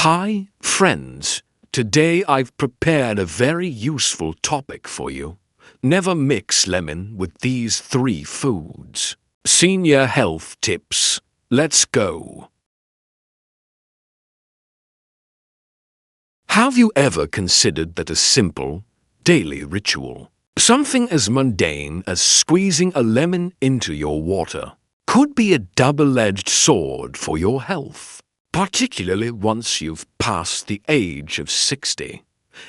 Hi, friends. Today I've prepared a very useful topic for you. Never mix lemon with these 3 foods. Senior health tips. Let's go. Have you ever considered that a simple, daily ritual, something as mundane as squeezing a lemon into your water, could be a double-edged sword for your health? Particularly once you've passed the age of 60.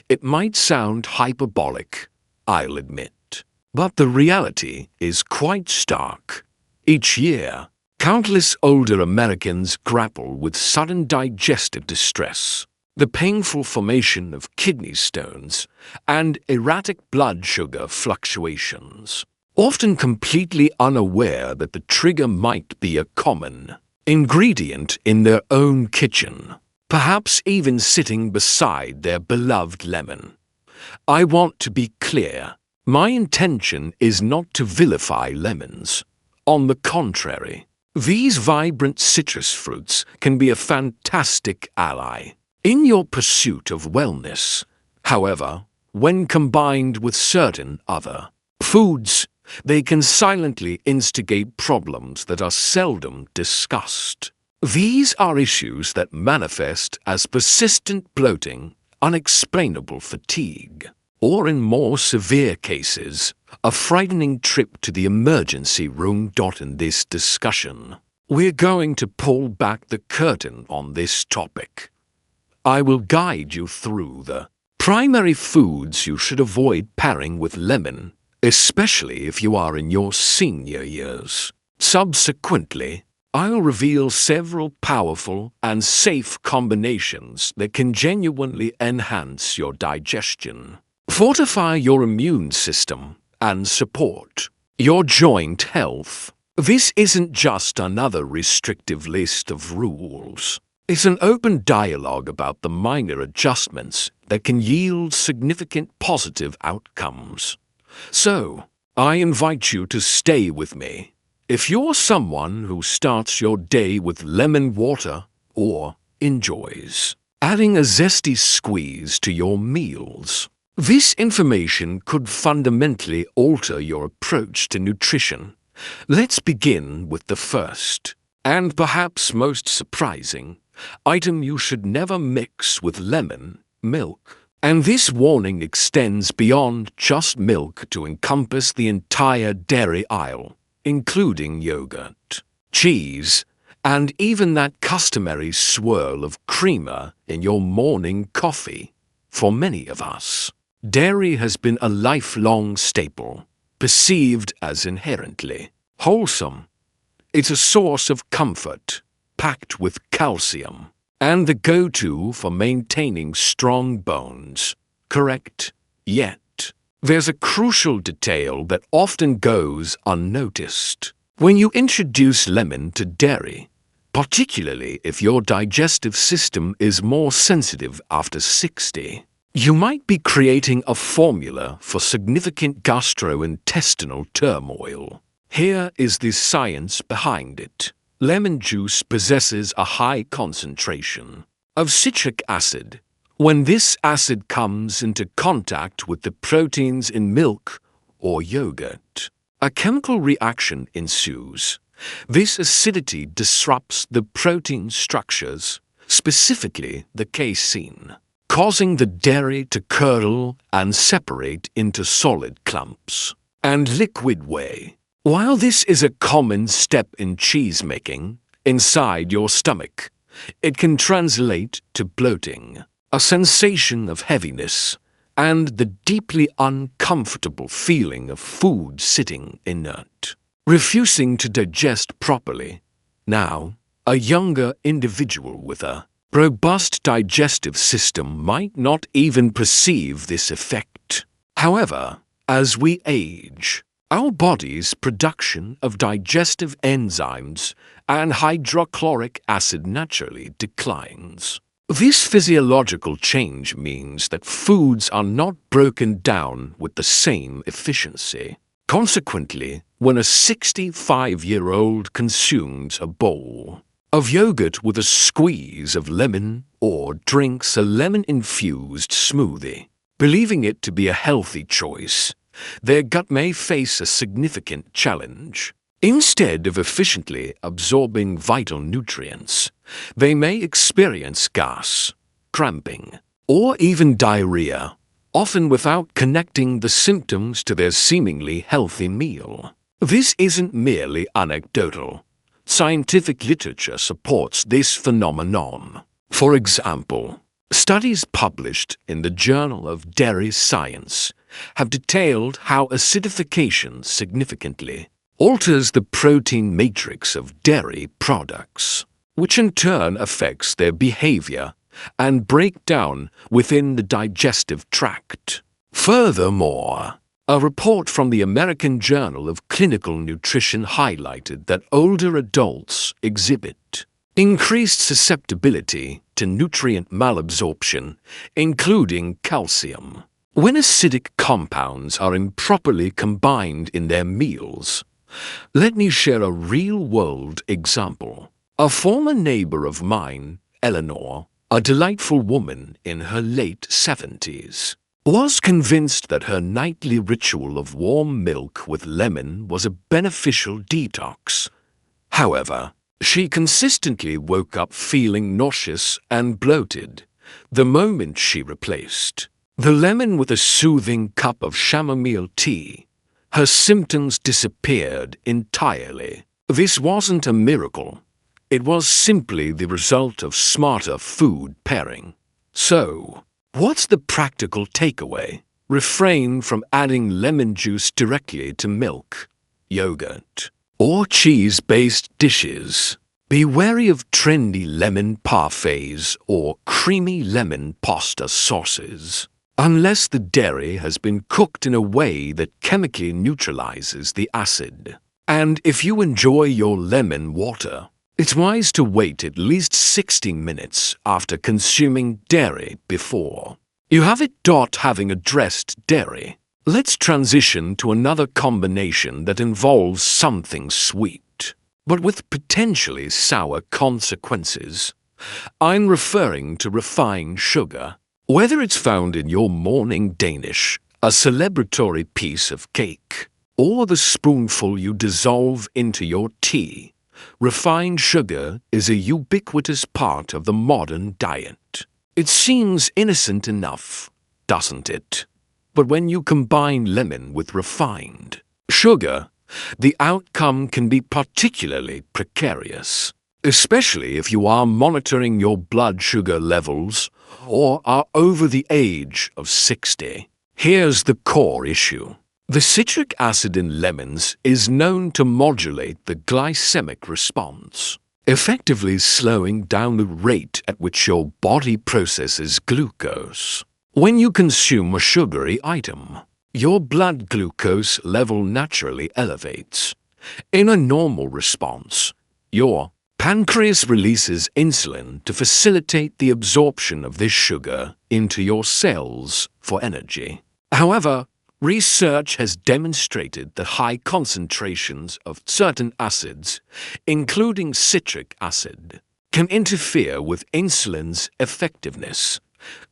It might sound hyperbolic, I'll admit, but the reality is quite stark. Each year, countless older Americans grapple with sudden digestive distress, the painful formation of kidney stones, and erratic blood sugar fluctuations, often completely unaware that the trigger might be a common ingredient in their own kitchen, perhaps even sitting beside their beloved lemon. I want to be clear, my intention is not to vilify lemons. On the contrary, these vibrant citrus fruits can be a fantastic ally in your pursuit of wellness. However, when combined with certain other foods, they can silently instigate problems that are seldom discussed. These are issues that manifest as persistent bloating, unexplainable fatigue, or in more severe cases, a frightening trip to the emergency room. In this discussion, we're going to pull back the curtain on this topic. I will guide you through the primary foods you should avoid pairing with lemon, especially if you are in your senior years. Subsequently, I'll reveal several powerful and safe combinations that can genuinely enhance your digestion, fortify your immune system, and support your joint health. This isn't just another restrictive list of rules. It's an open dialogue about the minor adjustments that can yield significant positive outcomes. So, I invite you to stay with me. If you're someone who starts your day with lemon water or enjoys adding a zesty squeeze to your meals, this information could fundamentally alter your approach to nutrition. Let's begin with the first, and perhaps most surprising, item you should never mix with lemon: milk. And this warning extends beyond just milk to encompass the entire dairy aisle, including yogurt, cheese, and even that customary swirl of creamer in your morning coffee. For many of us, dairy has been a lifelong staple, perceived as inherently wholesome. It's a source of comfort, packed with calcium, and the go-to for maintaining strong bones. Correct? Yet, there's a crucial detail that often goes unnoticed. When you introduce lemon to dairy, particularly if your digestive system is more sensitive after 60, you might be creating a formula for significant gastrointestinal turmoil. Here is the science behind it. Lemon juice possesses a high concentration of citric acid. When this acid comes into contact with the proteins in milk or yogurt, a chemical reaction ensues. This acidity disrupts the protein structures, specifically the casein, causing the dairy to curdle and separate into solid clumps and liquid whey. While this is a common step in cheese making inside your stomach, it can translate to bloating, a sensation of heaviness, and the deeply uncomfortable feeling of food sitting inert, refusing to digest properly. Now, a younger individual with a robust digestive system might not even perceive this effect. However, as we age, our body's production of digestive enzymes and hydrochloric acid naturally declines. This physiological change means that foods are not broken down with the same efficiency. Consequently, when a 65-year-old consumes a bowl of yogurt with a squeeze of lemon or drinks a lemon-infused smoothie. Believing it to be a healthy choice, their gut may face a significant challenge. Instead of efficiently absorbing vital nutrients, they may experience gas, cramping, or even diarrhea, often without connecting the symptoms to their seemingly healthy meal. This isn't merely anecdotal. Scientific literature supports this phenomenon. For example, studies published in the Journal of Dairy Science have detailed how acidification significantly alters the protein matrix of dairy products, which in turn affects their behavior and breakdown within the digestive tract. Furthermore, a report from the American Journal of Clinical Nutrition highlighted that older adults exhibit increased susceptibility to nutrient malabsorption, including calcium, when acidic compounds are improperly combined in their meals. Let me share a real-world example. A former neighbor of mine, Eleanor, a delightful woman in her late 70s, was convinced that her nightly ritual of warm milk with lemon was a beneficial detox. However, she consistently woke up feeling nauseous and bloated the moment she replaced the lemon with a soothing cup of chamomile tea. Her symptoms disappeared entirely. This wasn't a miracle. It was simply the result of smarter food pairing. So, what's the practical takeaway? Refrain from adding lemon juice directly to milk, yogurt, or cheese-based dishes. Be wary of trendy lemon parfaits or creamy lemon pasta sauces, unless the dairy has been cooked in a way that chemically neutralizes the acid. And if you enjoy your lemon water, it's wise to wait at least 60 minutes after consuming dairy before you have it. Having addressed dairy, let's transition to another combination that involves something sweet, but with potentially sour consequences. I'm referring to refined sugar. Whether it's found in your morning Danish, a celebratory piece of cake, or the spoonful you dissolve into your tea, refined sugar is a ubiquitous part of the modern diet. It seems innocent enough, doesn't it? But when you combine lemon with refined sugar, the outcome can be particularly precarious, especially if you are monitoring your blood sugar levels or are over the age of 60. Here's the core issue. The citric acid in lemons is known to modulate the glycemic response, effectively slowing down the rate at which your body processes glucose. When you consume a sugary item, your blood glucose level naturally elevates. In a normal response, your pancreas releases insulin to facilitate the absorption of this sugar into your cells for energy. However, research has demonstrated that high concentrations of certain acids, including citric acid, can interfere with insulin's effectiveness.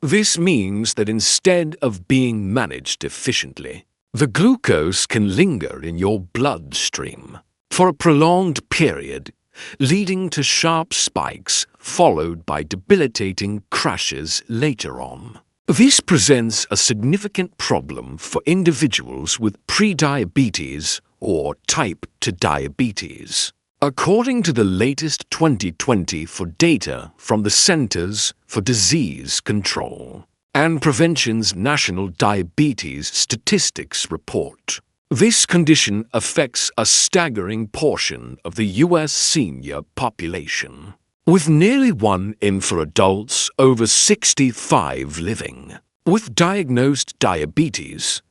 This means that instead of being managed efficiently, the glucose can linger in your bloodstream for a prolonged period, leading to sharp spikes followed by debilitating crashes later on. This presents a significant problem for individuals with prediabetes or type 2 diabetes. According to the latest 2024 data from the Centers for Disease Control and Prevention's National Diabetes Statistics Report, this condition affects a staggering portion of the U.S. senior population, with nearly 1 in 4 adults over 65 living with diagnosed diabetes.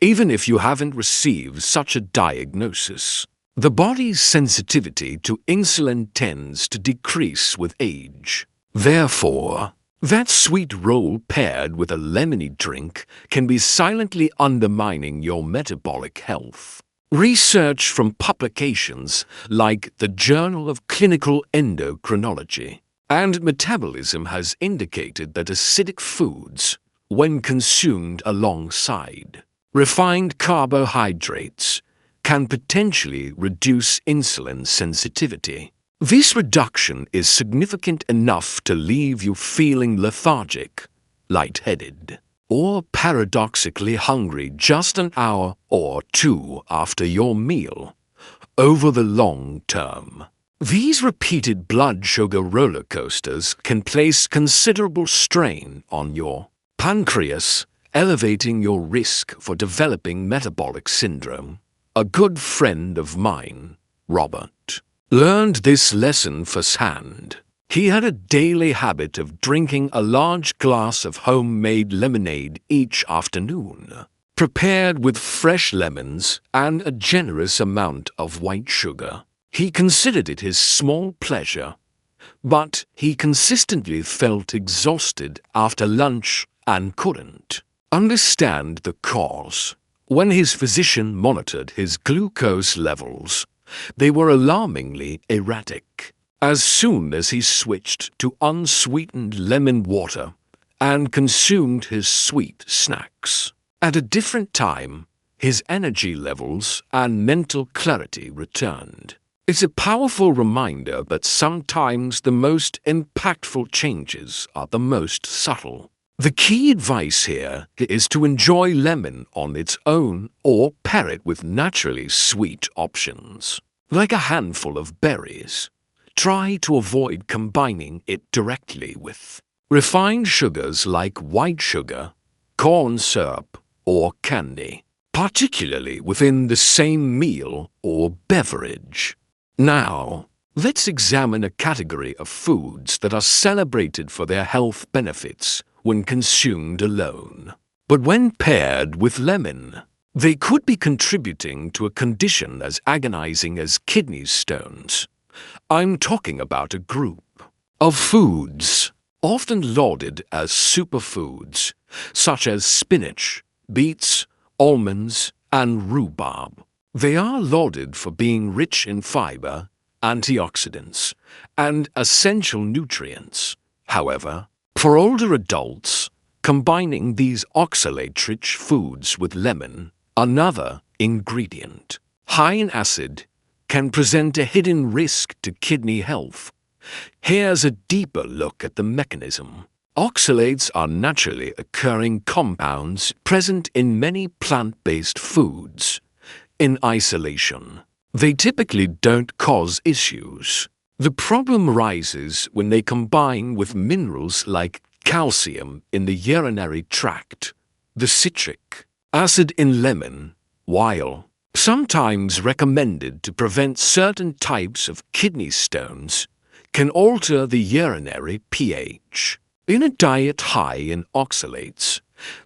Even if you haven't received such a diagnosis, the body's sensitivity to insulin tends to decrease with age. Therefore, that sweet roll paired with a lemony drink can be silently undermining your metabolic health. Research from publications like the Journal of Clinical Endocrinology and Metabolism has indicated that acidic foods, when consumed alongside refined carbohydrates, can potentially reduce insulin sensitivity. This reduction is significant enough to leave you feeling lethargic, lightheaded, or paradoxically hungry just an hour or two after your meal. Over the long term, these repeated blood sugar roller coasters can place considerable strain on your pancreas, elevating your risk for developing metabolic syndrome. A good friend of mine, Robert, learned this lesson firsthand. He had a daily habit of drinking a large glass of homemade lemonade each afternoon, prepared with fresh lemons and a generous amount of white sugar. He considered it his small pleasure, but he consistently felt exhausted after lunch and couldn't understand the cause. When his physician monitored his glucose levels, they were alarmingly erratic. As soon as he switched to unsweetened lemon water and consumed his sweet snacks at a different time, his energy levels and mental clarity returned. It's a powerful reminder that sometimes the most impactful changes are the most subtle. The key advice here is to enjoy lemon on its own or pair it with naturally sweet options, like a handful of berries. Try to avoid combining it directly with refined sugars like white sugar, corn syrup, or candy, particularly within the same meal or beverage. Now, let's examine a category of foods that are celebrated for their health benefits when consumed alone. But when paired with lemon, they could be contributing to a condition as agonizing as kidney stones. I'm talking about a group of foods often lauded as superfoods, such as spinach, beets, almonds, and rhubarb. They are lauded for being rich in fiber, antioxidants, and essential nutrients. However, for older adults, combining these oxalate-rich foods with lemon, another ingredient, high in acid, can present a hidden risk to kidney health. Here's a deeper look at the mechanism. Oxalates are naturally occurring compounds present in many plant-based foods. In isolation, they typically don't cause issues. The problem rises when they combine with minerals like calcium in the urinary tract, the citric acid in lemon, while sometimes recommended to prevent certain types of kidney stones, can alter the urinary pH. In a diet high in oxalates,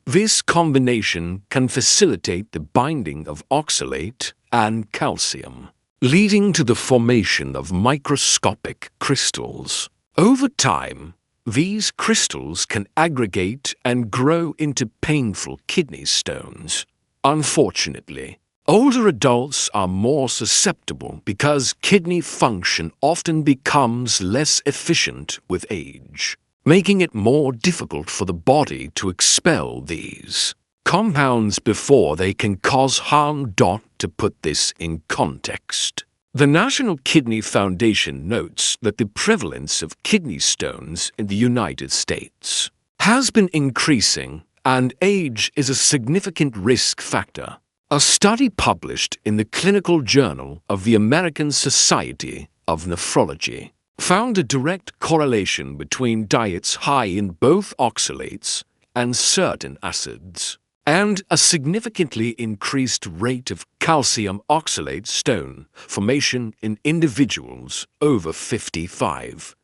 this combination can facilitate the binding of oxalate and calcium, leading to the formation of microscopic crystals. Over time, these crystals can aggregate and grow into painful kidney stones. Unfortunately, older adults are more susceptible because kidney function often becomes less efficient with age, making it more difficult for the body to expel these compounds before they can cause harm. To put this in context, the National Kidney Foundation notes that the prevalence of kidney stones in the United States has been increasing, and age is a significant risk factor. A study published in the Clinical Journal of the American Society of Nephrology found a direct correlation between diets high in both oxalates and certain acids, and a significantly increased rate of calcium oxalate stone formation in individuals over 55.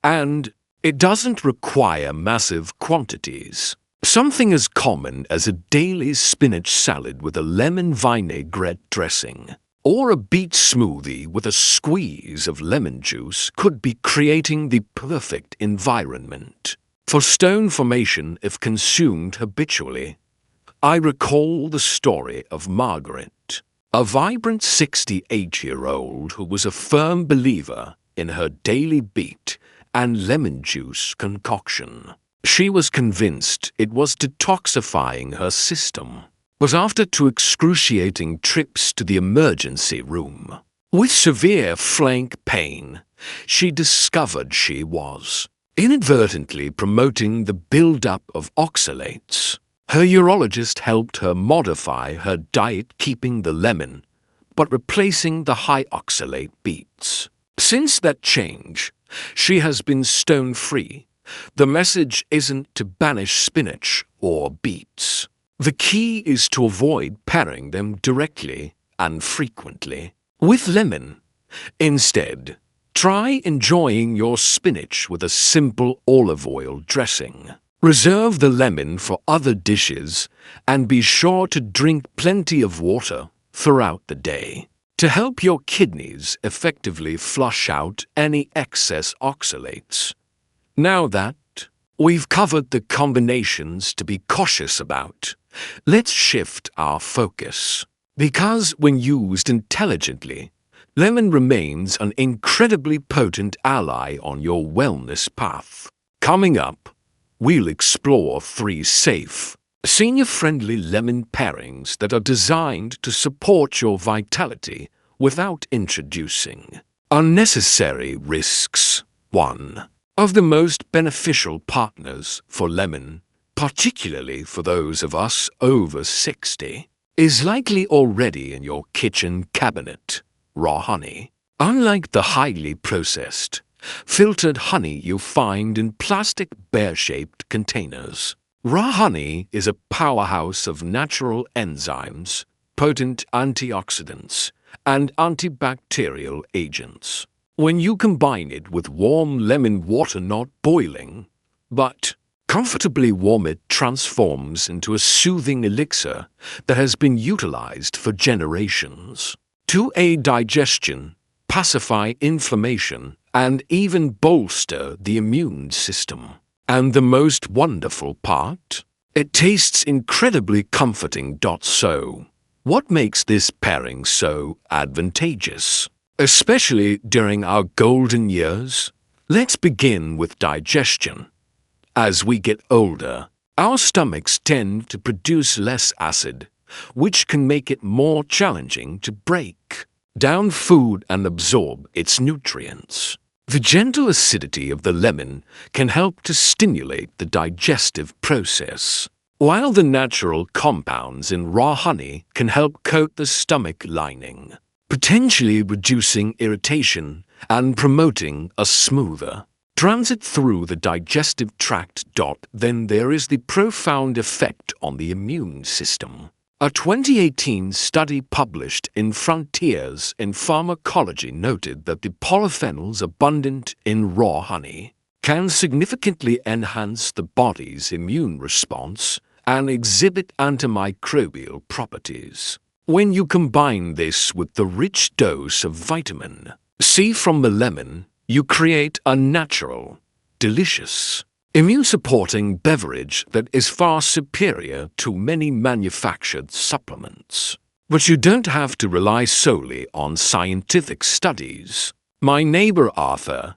And it doesn't require massive quantities. Something as common as a daily spinach salad with a lemon vinaigrette dressing, or a beet smoothie with a squeeze of lemon juice could be creating the perfect environment for stone formation if consumed habitually. I recall the story of Margaret, a vibrant 68-year-old who was a firm believer in her daily beet and lemon juice concoction. She was convinced it was detoxifying her system. But after 2 excruciating trips to the emergency room, with severe flank pain, she discovered she was inadvertently promoting the buildup of oxalates. Her urologist helped her modify her diet, keeping the lemon, but replacing the high oxalate beets. Since that change, she has been stone-free. The message isn't to banish spinach or beets. The key is to avoid pairing them directly and frequently with lemon. Instead, try enjoying your spinach with a simple olive oil dressing. Reserve the lemon for other dishes and be sure to drink plenty of water throughout the day to help your kidneys effectively flush out any excess oxalates. Now that we've covered the combinations to be cautious about, let's shift our focus. Because when used intelligently, lemon remains an incredibly potent ally on your wellness path. Coming up, we'll explore 3 safe, senior-friendly lemon pairings that are designed to support your vitality without introducing unnecessary risks. 1 of the most beneficial partners for lemon, particularly for those of us over 60, is likely already in your kitchen cabinet: raw honey. Unlike the highly processed, filtered honey you find in plastic bear-shaped containers, raw honey is a powerhouse of natural enzymes, potent antioxidants, and antibacterial agents. When you combine it with warm lemon water, not boiling, but comfortably warm, it transforms into a soothing elixir that has been utilized for generations to aid digestion, pacify inflammation, and even bolster the immune system. And the most wonderful part? It tastes incredibly comforting. So, what makes this pairing so advantageous, especially during our golden years? Let's begin with digestion. As we get older, our stomachs tend to produce less acid, which can make it more challenging to break down food and absorb its nutrients. The gentle acidity of the lemon can help to stimulate the digestive process, while the natural compounds in raw honey can help coat the stomach lining, potentially reducing irritation and promoting a smoother transit through the digestive tract. Then there is the profound effect on the immune system. A 2018 study published in Frontiers in Pharmacology noted that the polyphenols abundant in raw honey can significantly enhance the body's immune response and exhibit antimicrobial properties. When you combine this with the rich dose of vitamin C from the lemon, you create a natural, delicious, immune-supporting beverage that is far superior to many manufactured supplements. But you don't have to rely solely on scientific studies. My neighbor Arthur,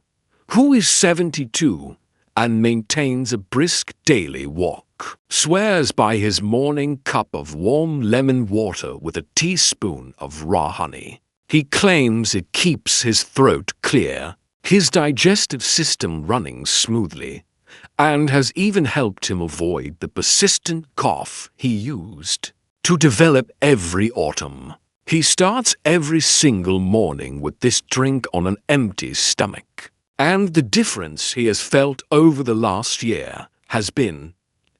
who is 72 and maintains a brisk daily walk, swears by his morning cup of warm lemon water with a teaspoon of raw honey. He claims it keeps his throat clear, his digestive system running smoothly, and has even helped him avoid the persistent cough he used to develop every autumn. He starts every single morning with this drink on an empty stomach, and the difference he has felt over the last year has been,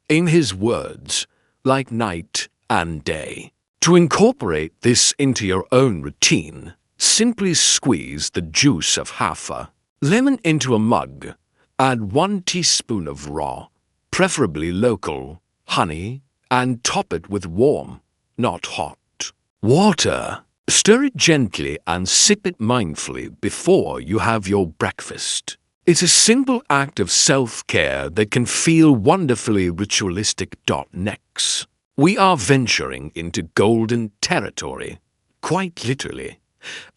in his words, like night and day. To incorporate this into your own routine, simply squeeze the juice of half a lemon into a mug. Add 1 teaspoon of raw, preferably local, honey, and top it with warm, not hot, water. Stir it gently and sip it mindfully before you have your breakfast. It's a simple act of self-care that can feel wonderfully ritualistic. Next, we are venturing into golden territory, quite literally.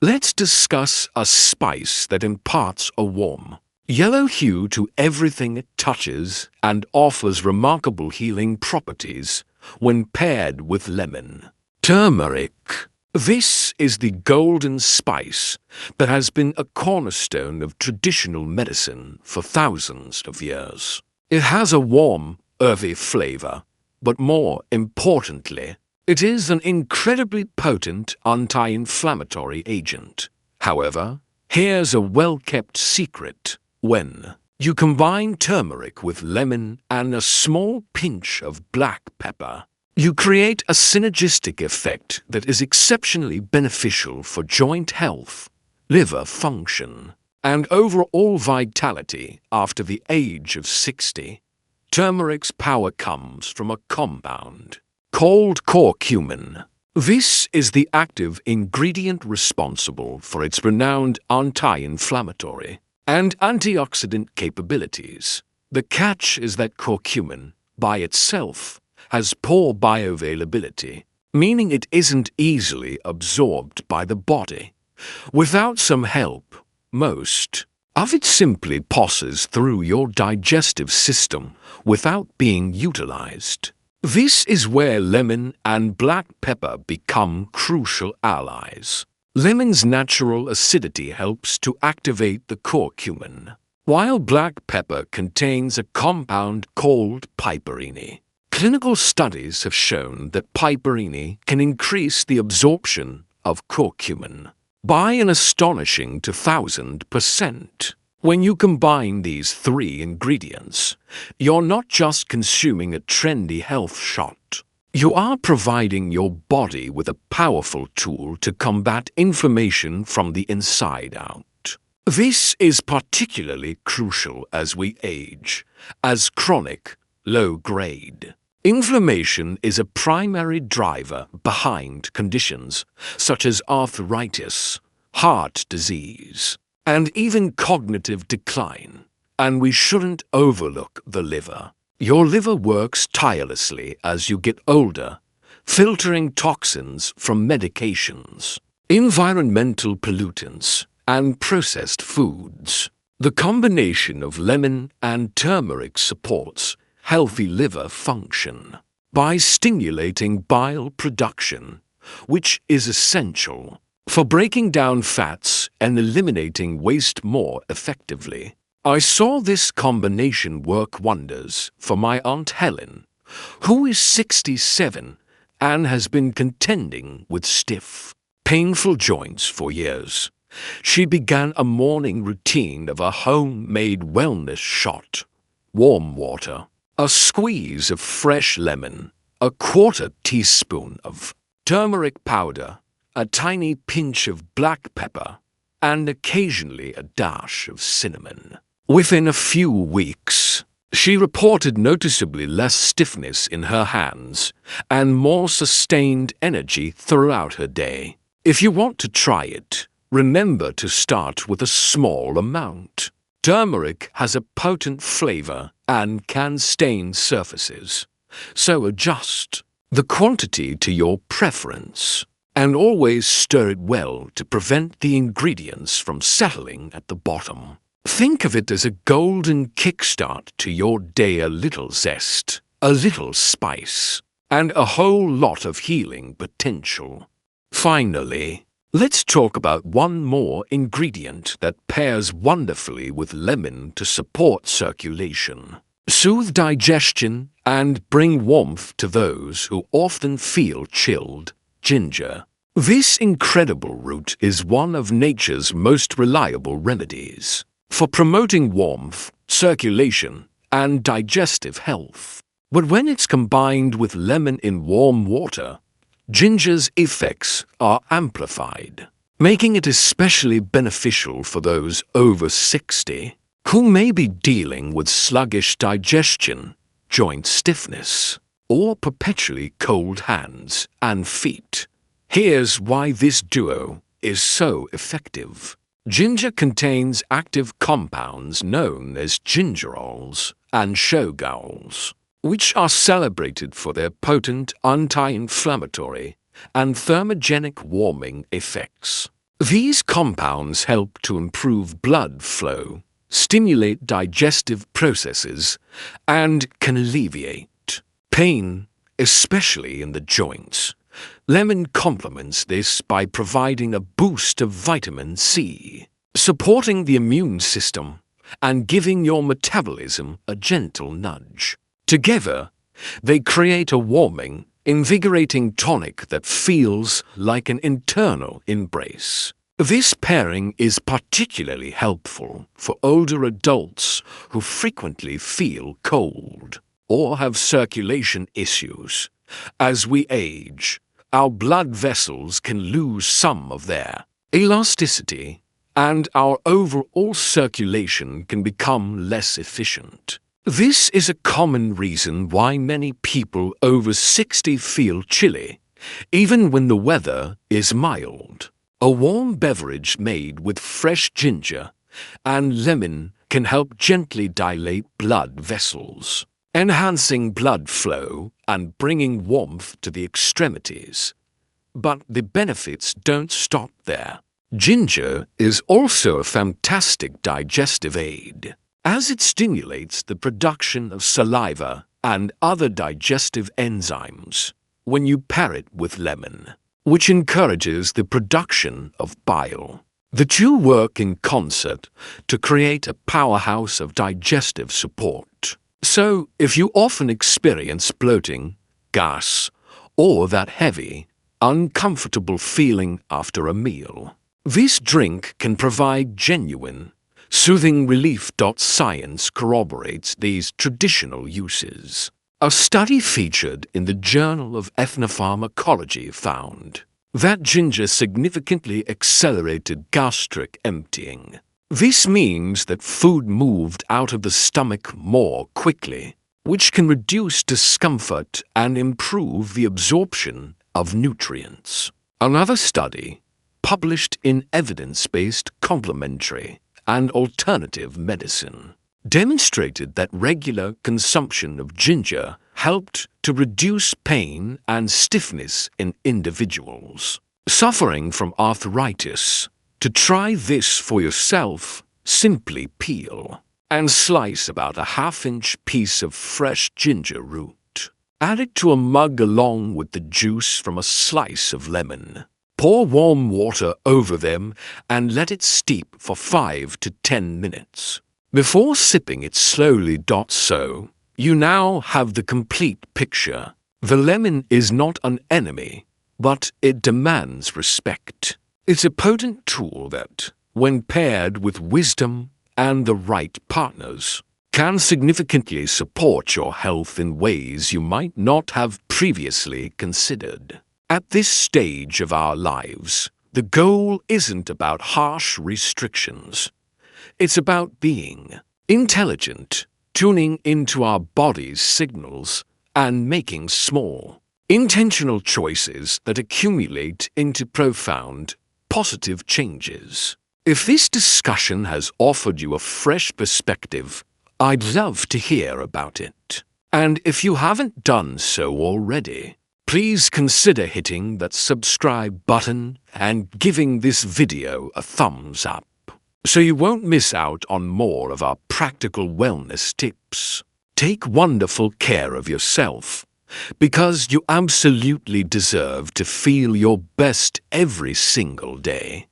Let's discuss a spice that imparts a warm, yellow hue to everything it touches and offers remarkable healing properties when paired with lemon. Turmeric. This is the golden spice that has been a cornerstone of traditional medicine for thousands of years. It has a warm, earthy flavor, but more importantly, it is an incredibly potent anti-inflammatory agent. However, here's a well-kept secret. When you combine turmeric with lemon and a small pinch of black pepper, you create a synergistic effect that is exceptionally beneficial for joint health, liver function, and overall vitality after the age of 60. Turmeric's power comes from a compound called curcumin. This is the active ingredient responsible for its renowned anti-inflammatory and antioxidant capabilities. The catch is that curcumin, by itself, has poor bioavailability, meaning it isn't easily absorbed by the body. Without some help, most of it simply passes through your digestive system without being utilized. This is where lemon and black pepper become crucial allies. Lemon's natural acidity helps to activate the curcumin, while black pepper contains a compound called piperine. Clinical studies have shown that piperine can increase the absorption of curcumin by an astonishing 2,000%. When you combine these three ingredients, you're not just consuming a trendy health shot. You are providing your body with a powerful tool to combat inflammation from the inside out. This is particularly crucial as we age, as chronic, low-grade inflammation is a primary driver behind conditions such as arthritis, heart disease, and even cognitive decline. And we shouldn't overlook the liver. Your liver works tirelessly as you get older, filtering toxins from medications, environmental pollutants, and processed foods. The combination of lemon and turmeric supports healthy liver function by stimulating bile production, which is essential for breaking down fats and eliminating waste more effectively. I saw this combination work wonders for my Aunt Helen, who is 67 and has been contending with stiff, painful joints for years. She began a morning routine of a homemade wellness shot: warm water, a squeeze of fresh lemon, a quarter teaspoon of turmeric powder, a tiny pinch of black pepper, and occasionally a dash of cinnamon. Within a few weeks, she reported noticeably less stiffness in her hands and more sustained energy throughout her day. If you want to try it, remember to start with a small amount. Turmeric has a potent flavor and can stain surfaces, so adjust the quantity to your preference. And always stir it well to prevent the ingredients from settling at the bottom. Think of it as a golden kickstart to your day: a little zest, a little spice, and a whole lot of healing potential. Finally, let's talk about one more ingredient that pairs wonderfully with lemon to support circulation, soothe digestion, and bring warmth to those who often feel chilled: ginger. This incredible root is one of nature's most reliable remedies for promoting warmth, circulation, and digestive health. But when it's combined with lemon in warm water, ginger's effects are amplified, making it especially beneficial for those over 60 who may be dealing with sluggish digestion, joint stiffness, or perpetually cold hands and feet. Here's why this duo is so effective. Ginger contains active compounds known as gingerols and shogaols, which are celebrated for their potent anti-inflammatory and thermogenic warming effects. These compounds help to improve blood flow, stimulate digestive processes, and can alleviate pain, especially in the joints. Lemon complements this by providing a boost of vitamin C, supporting the immune system and giving your metabolism a gentle nudge. Together, they create a warming, invigorating tonic that feels like an internal embrace. This pairing is particularly helpful for older adults who frequently feel cold or have circulation issues. As we age, our blood vessels can lose some of their elasticity, and our overall circulation can become less efficient. This is a common reason why many people over 60 feel chilly, even when the weather is mild. A warm beverage made with fresh ginger and lemon can help gently dilate blood vessels, enhancing blood flow and bringing warmth to the extremities. But the benefits don't stop there. Ginger is also a fantastic digestive aid, as it stimulates the production of saliva and other digestive enzymes when you pair it with lemon, which encourages the production of bile. The two work in concert to create a powerhouse of digestive support. So, if you often experience bloating, gas, or that heavy, uncomfortable feeling after a meal, this drink can provide genuine, soothing relief. Science corroborates these traditional uses. A study featured in the Journal of Ethnopharmacology found that ginger significantly accelerated gastric emptying. This means that food moved out of the stomach more quickly, which can reduce discomfort and improve the absorption of nutrients. Another study, published in Evidence-Based Complementary and Alternative Medicine, demonstrated that regular consumption of ginger helped to reduce pain and stiffness in individuals suffering from arthritis. To try this for yourself, simply peel and slice about a half-inch piece of fresh ginger root. Add it to a mug along with the juice from a slice of lemon. Pour warm water over them and let it steep for 5 to 10 minutes. Before sipping it slowly. So, you now have the complete picture. The lemon is not an enemy, but it demands respect. It's a potent tool that, when paired with wisdom and the right partners, can significantly support your health in ways you might not have previously considered. At this stage of our lives, the goal isn't about harsh restrictions. It's about being intelligent, tuning into our body's signals, and making small, intentional choices that accumulate into profound, positive changes. If this discussion has offered you a fresh perspective, I'd love to hear about it. And if you haven't done so already, please consider hitting that subscribe button and giving this video a thumbs up, so you won't miss out on more of our practical wellness tips. Take wonderful care of yourself, because you absolutely deserve to feel your best every single day.